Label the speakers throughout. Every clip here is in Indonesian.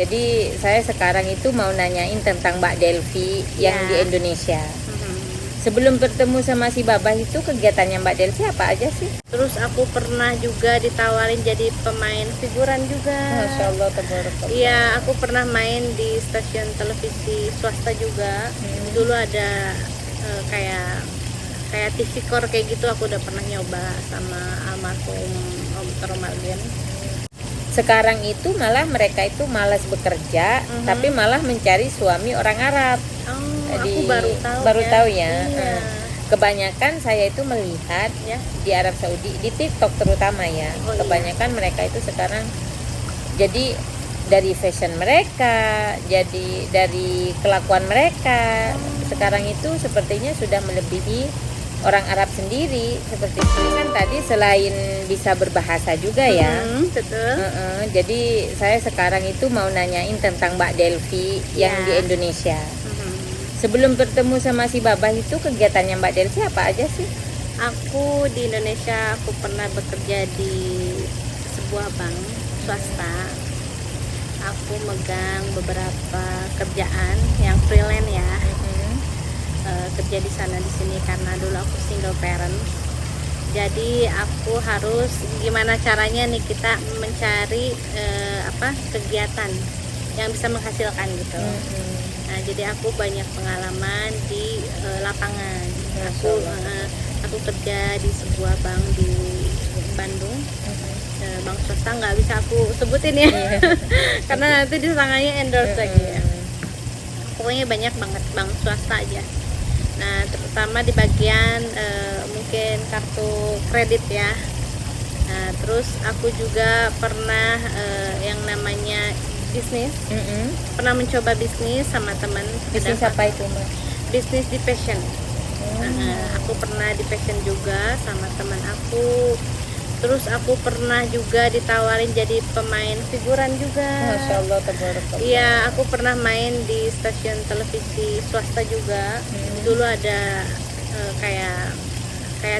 Speaker 1: Jadi saya sekarang itu mau nanyain tentang Mbak Delvi yang
Speaker 2: Ya.
Speaker 1: di Indonesia. Sebelum bertemu sama si Babah itu kegiatannya Mbak Delvi apa aja sih?
Speaker 2: Terus aku pernah juga ditawarin jadi pemain figuran juga.
Speaker 1: Masya Allah, tabarakallah.
Speaker 2: Iya, aku pernah main di stasiun televisi swasta juga. Dulu ada kayak TV Core kayak gitu, aku udah pernah nyoba sama almarhum Om Romalgen.
Speaker 1: Sekarang itu malah mereka itu malas bekerja, tapi malah mencari suami orang Arab.
Speaker 2: Oh,
Speaker 1: Jadi,
Speaker 2: aku baru tahu.
Speaker 1: baru tahu ya.
Speaker 2: Iya.
Speaker 1: Kebanyakan saya itu melihat
Speaker 2: Ya.
Speaker 1: di Arab Saudi, di TikTok terutama ya.
Speaker 2: Oh, iya.
Speaker 1: Kebanyakan mereka itu sekarang jadi dari fashion mereka, jadi dari kelakuan mereka, sekarang itu sepertinya sudah melebihi orang Arab sendiri. Seperti itu kan tadi selain bisa berbahasa juga ya.
Speaker 2: Betul.
Speaker 1: Jadi saya sekarang itu mau nanyain tentang Mbak Delvi yang
Speaker 2: Ya.
Speaker 1: di Indonesia. Sebelum bertemu sama si Babah itu kegiatannya Mbak Delvi apa aja sih?
Speaker 2: Aku di Indonesia, aku pernah bekerja di sebuah bank swasta. Aku megang beberapa kerjaan yang freelance ya. Kerja di sana di sini karena dulu aku single parent. Jadi aku harus gimana caranya nih kita mencari kegiatan yang bisa menghasilkan gitu. Nah, jadi aku banyak pengalaman di lapangan. Aku kerja di sebuah bank di Bandung. Bank swasta nggak bisa aku sebutin ya. Karena nanti disangkanya endorse lagi ya. Pokoknya banyak banget bank swasta aja. Nah, terutama di bagian mungkin kartu kredit ya. Nah, terus aku juga pernah yang namanya bisnis. Pernah mencoba bisnis sama teman.
Speaker 1: Bisnis apa itu Mbak?
Speaker 2: Bisnis di fashion. Aku pernah di fashion juga sama teman aku. Terus aku pernah juga ditawarin jadi pemain figuran juga.
Speaker 1: Masya Allah, tabarakallah.
Speaker 2: Iya, aku pernah main di stasiun televisi swasta juga. Dulu ada kayak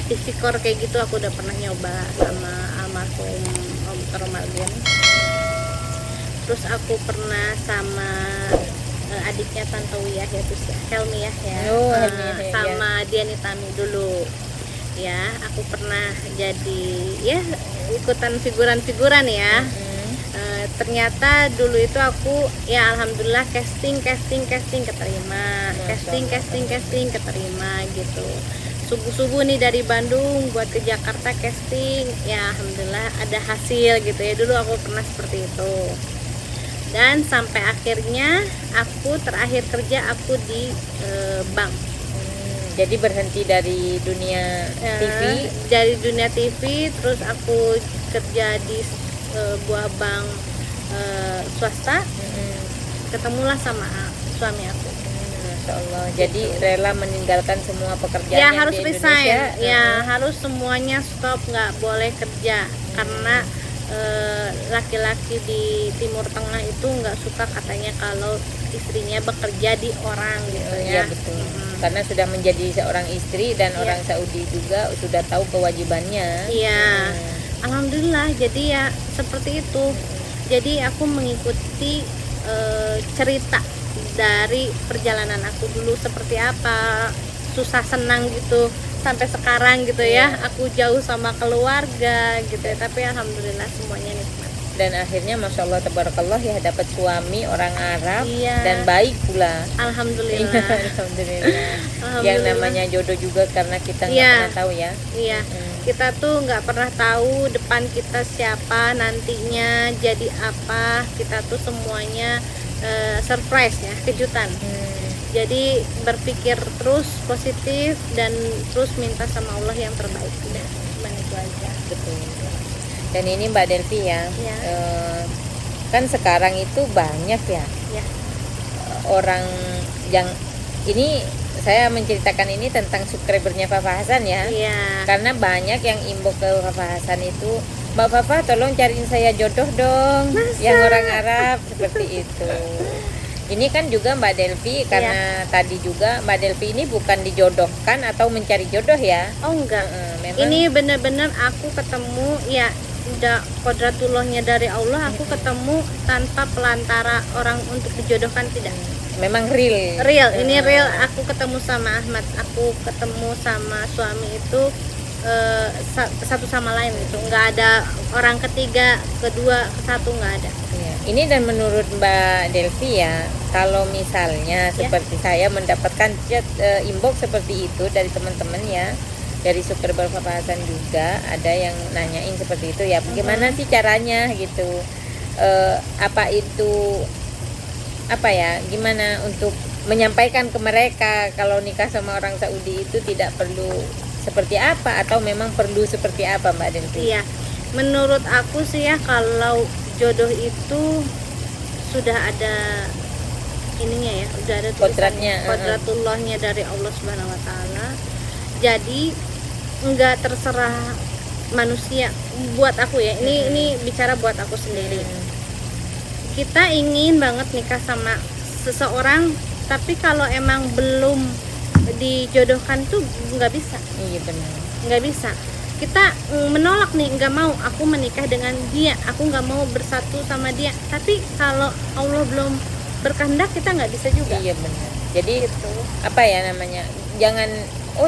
Speaker 2: TV Core kayak gitu, aku udah pernah nyoba sama almarhum Om Romalgen. Terus aku pernah sama adiknya Tante Wiyah yaitu Helmi ya.
Speaker 1: Helmi,
Speaker 2: sama Diani Tami dulu. Ya, aku pernah jadi ya ikutan figuran-figuran ya. Ternyata dulu itu aku ya alhamdulillah casting keterima, casting keterima gitu. Subuh-subuh nih dari Bandung buat ke Jakarta casting, ya alhamdulillah ada hasil gitu ya. Dulu aku pernah seperti itu. Dan sampai akhirnya aku terakhir kerja aku di bank.
Speaker 1: Jadi berhenti dari dunia TV.
Speaker 2: Dari dunia TV, terus aku kerja di sebuah bank swasta. Ketemulah sama suami aku.
Speaker 1: Masya Allah. Jadi rela meninggalkan semua pekerjaan
Speaker 2: Ya
Speaker 1: yang
Speaker 2: harus
Speaker 1: di
Speaker 2: resign.
Speaker 1: Indonesia.
Speaker 2: Ya harus semuanya stop, nggak boleh kerja karena laki-laki di Timur Tengah itu nggak suka katanya kalau istrinya bekerja di orang gitu ya.
Speaker 1: Iya betul. Karena sudah menjadi seorang istri dan orang Saudi juga sudah tahu kewajibannya.
Speaker 2: Iya. Alhamdulillah. Jadi ya seperti itu. Jadi aku mengikuti cerita dari perjalanan aku dulu seperti apa, susah senang gitu sampai sekarang gitu ya. Aku jauh sama keluarga gitu ya. Tapi alhamdulillah semuanya nikmat.
Speaker 1: Dan akhirnya Masya Allah tabarakallah ya dapat suami orang Arab
Speaker 2: Iya.
Speaker 1: dan baik pula.
Speaker 2: Alhamdulillah.
Speaker 1: Alhamdulillah. Yang namanya jodoh juga karena kita nggak
Speaker 2: Iya.
Speaker 1: pernah tahu ya.
Speaker 2: Iya, kita tuh nggak pernah tahu depan kita siapa, nantinya jadi apa. Kita tuh semuanya surprise ya, kejutan. Jadi berpikir terus positif dan terus minta sama Allah yang terbaik. Udah, cuman itu aja.
Speaker 1: Betul. Dan ini Mbak Delvi ya,
Speaker 2: Iya.
Speaker 1: kan sekarang itu banyak ya
Speaker 2: Ya.
Speaker 1: orang yang ini saya menceritakan ini tentang subscribernya Fafa Hasan ya.
Speaker 2: Iya.
Speaker 1: Karena banyak yang inbox ke Fafa Hasan itu, Mbak Fafa tolong cariin saya jodoh dong. Yang orang Arab seperti itu. Ini kan juga Mbak Delvi karena tadi juga Mbak Delvi ini bukan dijodohkan atau mencari jodoh ya.
Speaker 2: Oh enggak.
Speaker 1: Memang
Speaker 2: Ini bener-bener aku ketemu ya udah kodratullahnya dari Allah, aku ketemu tanpa pelantara orang untuk dijodohkan, tidak.
Speaker 1: Memang real.
Speaker 2: Ini real. Aku ketemu sama Ahmad, aku ketemu sama suami itu satu sama lain, itu nggak ada orang ketiga, kedua, satu, nggak ada.
Speaker 1: Iya. Ini dan menurut Mbak Delvi ya, kalau misalnya seperti saya mendapatkan chat inbox seperti itu dari teman-teman ya, dari Super Berpapasan juga ada yang nanyain seperti itu ya, bagaimana sih caranya gitu, gimana untuk menyampaikan ke mereka kalau nikah sama orang Saudi itu tidak perlu seperti apa, atau memang perlu seperti apa, Mbak Delvi?
Speaker 2: Iya, menurut aku sih ya, kalau jodoh itu sudah ada ininya ya, udah ada tulisannya, kodratullahnya dari Allah Subhanahu Wa Taala. Jadi nggak terserah manusia. Buat aku ya, ini bicara buat aku sendiri. Kita ingin banget nikah sama seseorang, tapi kalau emang belum dijodohkan tuh nggak bisa.
Speaker 1: Iya benar.
Speaker 2: Nggak bisa. Kita menolak nih, nggak mau aku menikah dengan dia, aku nggak mau bersatu sama dia. Tapi kalau Allah belum berkehendak, kita nggak bisa juga.
Speaker 1: Iya benar. Jadi itu apa ya namanya? Jangan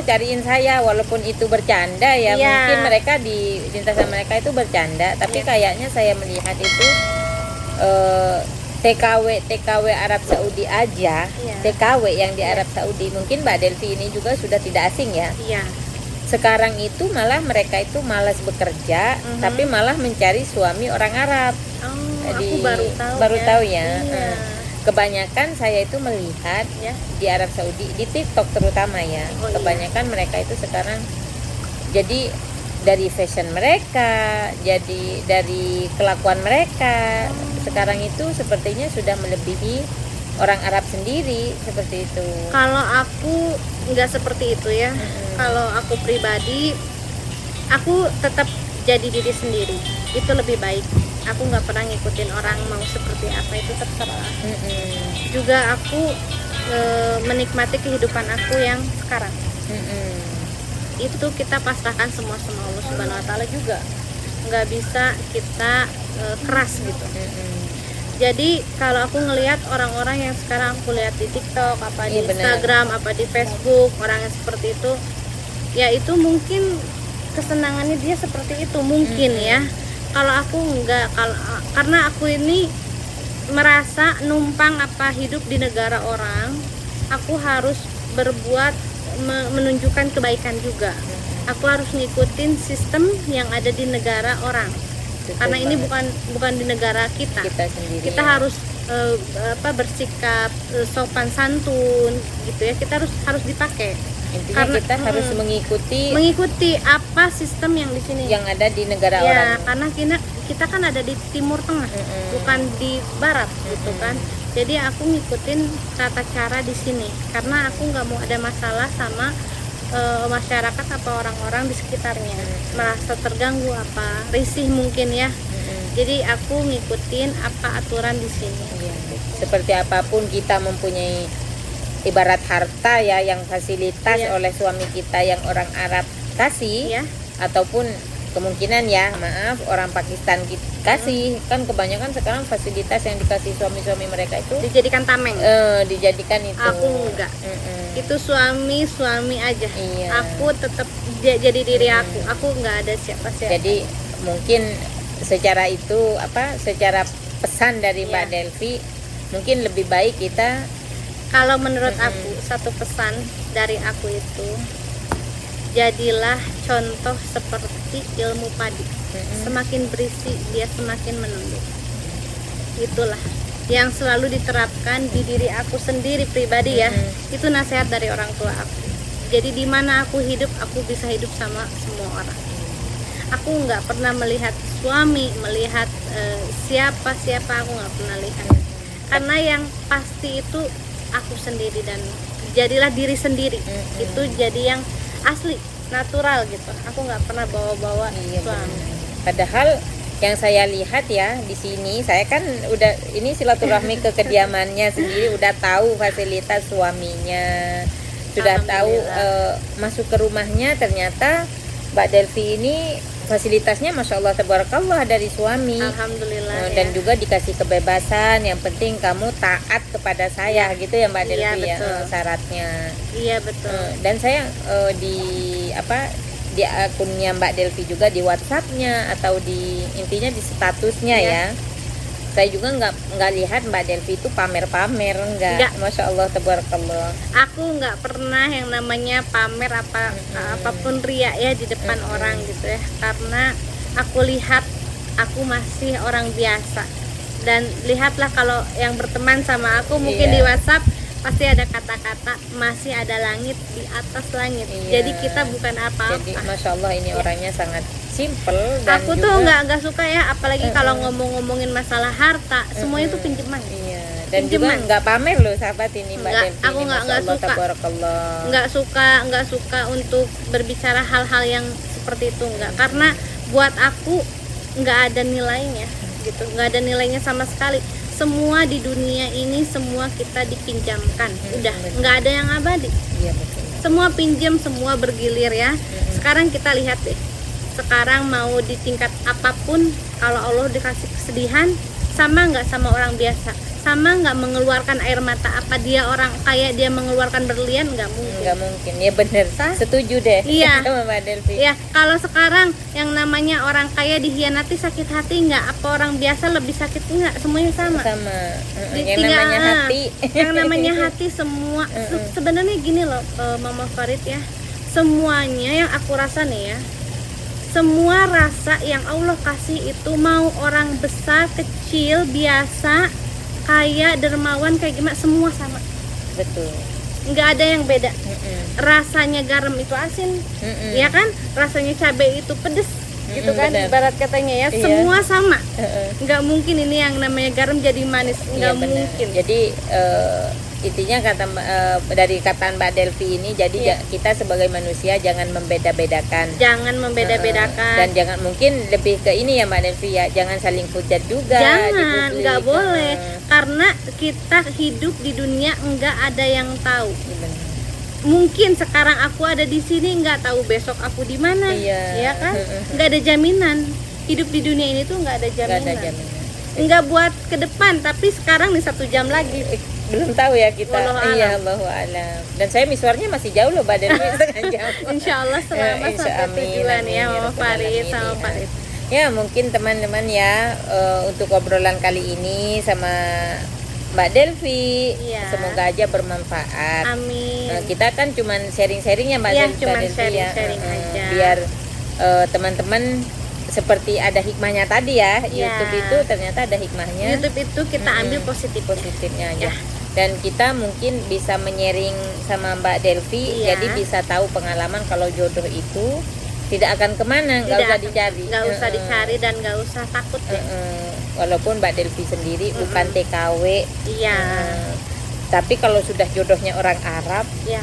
Speaker 1: cariin saya, walaupun itu bercanda ya. Mungkin mereka di lintasan mereka itu bercanda, tapi kayaknya saya melihat itu TKW Arab Saudi aja, TKW yang di Arab Saudi, mungkin Mbak Delvi ini juga sudah tidak asing ya.
Speaker 2: Iya.
Speaker 1: Sekarang itu malah mereka itu malas bekerja, tapi malah mencari suami orang Arab.
Speaker 2: Aku
Speaker 1: baru tahu ya. Kebanyakan saya itu melihat di Arab Saudi, di TikTok terutama ya, kebanyakan mereka itu sekarang jadi dari fashion mereka, jadi dari kelakuan mereka, sekarang itu sepertinya sudah melebihi orang Arab sendiri, seperti itu.
Speaker 2: Kalau aku nggak seperti itu ya. Kalau aku pribadi, aku tetap jadi diri sendiri, itu lebih baik. Aku nggak pernah ngikutin orang mau seperti apa, itu terserah. Juga aku menikmati kehidupan aku yang sekarang. Itu kita pasrahkan semua sama Allah Subhanahu Wa Taala juga. Nggak bisa kita keras gitu. Jadi kalau aku ngelihat orang-orang yang sekarang aku lihat di TikTok, apa di Instagram, apa di Facebook, orang yang seperti itu, ya itu mungkin kesenangannya dia seperti itu mungkin ya. Kalau aku enggak, karena aku ini merasa numpang apa hidup di negara orang, aku harus berbuat menunjukkan kebaikan juga. Aku harus ngikutin sistem yang ada di negara orang. Karena ini bukan di negara kita sendiri. Kita harus bersikap sopan santun gitu ya. Kita harus dipakai.
Speaker 1: Intinya karena kita harus
Speaker 2: mengikuti apa sistem yang di sini,
Speaker 1: yang ada di negara orang.
Speaker 2: Karena kita kan ada di Timur Tengah, bukan di Barat gitu kan. Jadi aku ngikutin tata cara di sini karena aku nggak mau ada masalah sama masyarakat apa orang-orang di sekitarnya, merasa terganggu apa risih mungkin ya. Jadi aku ngikutin apa aturan di sini.
Speaker 1: Seperti apapun kita mempunyai ibarat harta ya, yang fasilitas oleh suami kita yang orang Arab kasih, ataupun kemungkinan ya maaf orang Pakistan kasih, kan kebanyakan sekarang fasilitas yang dikasih suami-suami mereka itu
Speaker 2: dijadikan tameng,
Speaker 1: dijadikan itu.
Speaker 2: Aku enggak, itu suami aja. Aku tetap jadi diri aku enggak ada siapa-siapa.
Speaker 1: Jadi mungkin secara itu secara pesan dari Mbak Delvi, mungkin lebih baik kita,
Speaker 2: kalau menurut aku satu pesan dari aku itu, jadilah contoh seperti ilmu padi. Semakin berisi dia semakin menunduk. Itulah yang selalu diterapkan di diri aku sendiri pribadi ya. Itu nasihat dari orang tua aku. Jadi di mana aku hidup, aku bisa hidup sama semua orang. Aku nggak pernah melihat suami, melihat siapa aku nggak pernah lihat. Karena yang pasti itu aku sendiri, dan jadilah diri sendiri. Itu jadi yang asli, natural gitu. Aku nggak pernah bawa-bawa suami.
Speaker 1: Padahal yang saya lihat ya di sini, saya kan udah ini silaturahmi ke kediamannya sendiri, udah tahu fasilitas suaminya, sudah tahu masuk ke rumahnya, ternyata Mbak Delvi ini fasilitasnya masya Allah tabarakallah dari suami.
Speaker 2: Alhamdulillah
Speaker 1: Dan
Speaker 2: ya.
Speaker 1: juga dikasih kebebasan, yang penting kamu taat kepada saya gitu ya Mbak
Speaker 2: Iya,
Speaker 1: Delvi ya,
Speaker 2: betul.
Speaker 1: syaratnya.
Speaker 2: Iya betul.
Speaker 1: Dan saya di akunnya Mbak Delvi juga, di WhatsAppnya atau intinya di statusnya
Speaker 2: Iya.
Speaker 1: ya. Saya juga nggak lihat Mbak Delvi itu pamer-pamer,
Speaker 2: Nggak.
Speaker 1: masya Allah tabarakallah.
Speaker 2: Aku nggak pernah yang namanya pamer apapun ria ya di depan orang gitu ya, karena aku lihat aku masih orang biasa. Dan lihatlah kalau yang berteman sama aku mungkin
Speaker 1: Iya.
Speaker 2: di WhatsApp pasti ada kata-kata masih ada langit di atas langit.
Speaker 1: Iya.
Speaker 2: Jadi kita bukan
Speaker 1: Jadi
Speaker 2: apa-apa.
Speaker 1: masya Allah ini orangnya sangat simple dan
Speaker 2: Aku
Speaker 1: juga
Speaker 2: tuh nggak suka ya, apalagi kalau ngomongin masalah harta, semuanya tuh pinjaman.
Speaker 1: iya, dan juga
Speaker 2: Pinjaman.
Speaker 1: nggak pamer loh sahabat ini Mbak
Speaker 2: Nggak,
Speaker 1: Delvi
Speaker 2: aku
Speaker 1: ini,
Speaker 2: nggak
Speaker 1: masya Allah
Speaker 2: suka.
Speaker 1: tabarakallah.
Speaker 2: nggak suka untuk berbicara hal-hal yang seperti itu, nggak, karena buat aku nggak ada nilainya gitu, nggak ada nilainya sama sekali. Semua di dunia ini semua kita dipinjamkan, udah
Speaker 1: betul.
Speaker 2: nggak ada yang abadi,
Speaker 1: Iya betul.
Speaker 2: semua pinjam, semua bergilir ya. Sekarang kita lihat deh, sekarang mau di tingkat apapun, kalau Allah dikasih kesedihan, sama nggak sama orang biasa? Sama nggak mengeluarkan air mata? Apa dia orang kaya dia mengeluarkan berlian? Nggak mungkin.
Speaker 1: Nggak mungkin ya, bener, setuju deh
Speaker 2: Iya.
Speaker 1: sama Mbak Delvi.
Speaker 2: Ya, kalau sekarang yang namanya orang kaya dihianati sakit hati nggak? Apa orang biasa lebih sakit nggak? Semuanya sama.
Speaker 1: Sama
Speaker 2: Di-
Speaker 1: yang
Speaker 2: tinggal,
Speaker 1: namanya hati.
Speaker 2: Yang namanya hati semua. Sebenarnya gini loh, Mama Farid ya. Semuanya yang aku rasa nih ya, semua rasa yang Allah kasih itu, mau orang besar, kecil, biasa, kaya, dermawan, kayak gimana, semua sama.
Speaker 1: Betul.
Speaker 2: Nggak ada yang beda.
Speaker 1: Mm-mm.
Speaker 2: Rasanya garam itu asin,
Speaker 1: Mm-mm.
Speaker 2: ya kan? Rasanya cabai itu pedes, gitu kan?
Speaker 1: benar.
Speaker 2: Ibarat katanya ya,
Speaker 1: Iya.
Speaker 2: semua sama.
Speaker 1: Heeh.
Speaker 2: Nggak mungkin ini yang namanya garam jadi manis,
Speaker 1: Iya,
Speaker 2: nggak
Speaker 1: benar.
Speaker 2: mungkin.
Speaker 1: Jadi intinya dari kata Mbak Delvi ini, jadi
Speaker 2: Iya.
Speaker 1: kita sebagai manusia jangan membeda-bedakan.
Speaker 2: Jangan membeda-bedakan.
Speaker 1: Dan jangan, mungkin lebih ke ini ya Mbak Delvi ya, jangan saling hujat juga. di
Speaker 2: Jangan,
Speaker 1: publik.
Speaker 2: nggak boleh,
Speaker 1: Heeh.
Speaker 2: karena kita hidup di dunia nggak ada yang tahu.
Speaker 1: Iya, benar.
Speaker 2: Mungkin sekarang aku ada di sini, nggak tahu besok aku di mana,
Speaker 1: Iya.
Speaker 2: ya kan? Nggak ada jaminan. Hidup di dunia ini tuh nggak ada
Speaker 1: Nggak
Speaker 2: jaminan.
Speaker 1: ada jaminan.
Speaker 2: Nggak buat ke depan, tapi sekarang nih 1 jam lagi.
Speaker 1: Belum tahu ya kita.
Speaker 2: Wallahu alam.
Speaker 1: Iya, Allahu alam. Dan saya miswarnya masih jauh loh Mbak Delvi, setengah jam.
Speaker 2: Insya Allah selamat
Speaker 1: Insya
Speaker 2: sampai
Speaker 1: amin,
Speaker 2: tujuan
Speaker 1: amin,
Speaker 2: ya,
Speaker 1: ya
Speaker 2: Mama
Speaker 1: Rabbal
Speaker 2: Farid
Speaker 1: alamin,
Speaker 2: sama
Speaker 1: ya.
Speaker 2: Farid.
Speaker 1: Ya mungkin teman-teman ya, untuk obrolan kali ini sama Mbak Delvi,
Speaker 2: Iya.
Speaker 1: semoga aja bermanfaat.
Speaker 2: Amin.
Speaker 1: Kita kan cuman sharing-sharing ya Mbak
Speaker 2: Iya,
Speaker 1: Delvi,
Speaker 2: cuman
Speaker 1: Mbak Delvi ya.
Speaker 2: sharing-sharing aja.
Speaker 1: Biar teman-teman seperti ada hikmahnya tadi ya.
Speaker 2: Iya.
Speaker 1: YouTube itu ternyata ada hikmahnya.
Speaker 2: YouTube itu kita ambil
Speaker 1: Positifnya aja.
Speaker 2: Ya.
Speaker 1: Dan kita mungkin bisa menyaring sama Mbak Delvi,
Speaker 2: Iya.
Speaker 1: jadi bisa tahu pengalaman kalau jodoh itu tidak akan kemana, nggak
Speaker 2: Tidak
Speaker 1: usah
Speaker 2: akan-
Speaker 1: dicari.
Speaker 2: nggak usah
Speaker 1: Heeh.
Speaker 2: dicari dan nggak usah takut ya.
Speaker 1: Walaupun Mbak Delvi sendiri bukan TKW,
Speaker 2: Iya.
Speaker 1: tapi kalau sudah jodohnya orang Arab,
Speaker 2: Ya.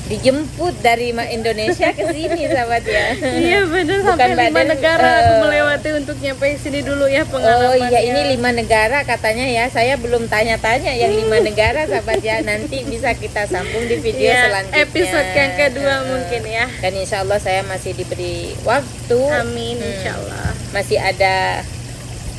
Speaker 1: dijemput dari Indonesia ke sini sahabat ya.
Speaker 2: Iya benar,
Speaker 1: Bukan
Speaker 2: sampai
Speaker 1: Mbak
Speaker 2: 5
Speaker 1: Del-
Speaker 2: negara aku melewati untuk nyampe sini dulu ya
Speaker 1: Oh
Speaker 2: pengalamannya.
Speaker 1: iya, ini 5 negara katanya ya. Saya belum tanya-tanya yang 5 negara sahabat ya. Nanti bisa kita sambung di video
Speaker 2: Iya,
Speaker 1: selanjutnya.
Speaker 2: episode yang kedua mungkin ya.
Speaker 1: Dan insya Allah saya masih diberi waktu.
Speaker 2: Amin, insya Allah.
Speaker 1: Masih ada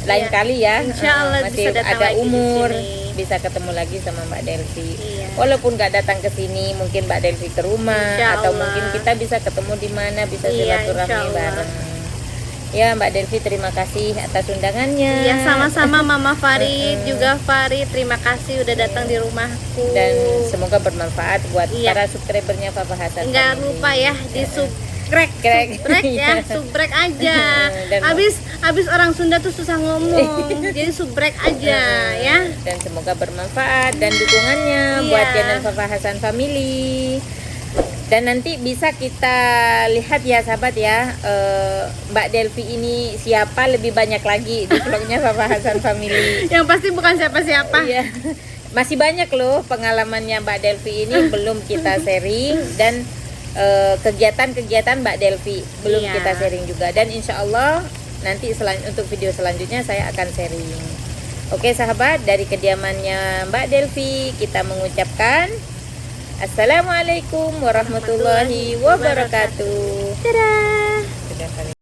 Speaker 1: lain
Speaker 2: Iya.
Speaker 1: kali ya.
Speaker 2: Insya Allah
Speaker 1: masih
Speaker 2: bisa datang
Speaker 1: ada
Speaker 2: lagi di
Speaker 1: umur,
Speaker 2: sini.
Speaker 1: bisa ketemu lagi sama Mbak Delvi.
Speaker 2: Iya.
Speaker 1: Walaupun nggak datang ke sini, mungkin Mbak Delvi ke rumah,
Speaker 2: Insya
Speaker 1: atau
Speaker 2: Allah.
Speaker 1: mungkin kita bisa ketemu di mana, bisa
Speaker 2: Iya,
Speaker 1: silaturahmi
Speaker 2: insya Allah.
Speaker 1: bareng. Ya Mbak Delvi, terima kasih atas undangannya.
Speaker 2: Iya, sama-sama Mama Farid, juga Farid, terima kasih udah datang di rumahku.
Speaker 1: Dan semoga bermanfaat buat
Speaker 2: Iya.
Speaker 1: para subscribernya Papa Hasan.
Speaker 2: Nggak
Speaker 1: Family.
Speaker 2: lupa ya di subrek ya, subrek aja.
Speaker 1: Dan-
Speaker 2: Habis orang Sunda tuh susah ngomong, jadi subrek aja ya.
Speaker 1: Dan semoga bermanfaat dan dukungannya
Speaker 2: Iya.
Speaker 1: buat channel Papa Hasan Family. Dan nanti bisa kita lihat ya sahabat ya, Mbak Delvi ini siapa lebih banyak lagi di vlognya Papa Hasan Family.
Speaker 2: Yang pasti bukan siapa-siapa.
Speaker 1: Iya. Masih banyak loh pengalamannya Mbak Delvi ini belum kita sharing, dan kegiatan-kegiatan Mbak Delvi belum
Speaker 2: Iya.
Speaker 1: kita sharing juga. Dan insya Allah nanti untuk video selanjutnya saya akan sharing. Oke sahabat, dari kediamannya Mbak Delvi kita mengucapkan Assalamualaikum warahmatullahi wabarakatuh.
Speaker 2: Dadah.
Speaker 1: Sudah kali.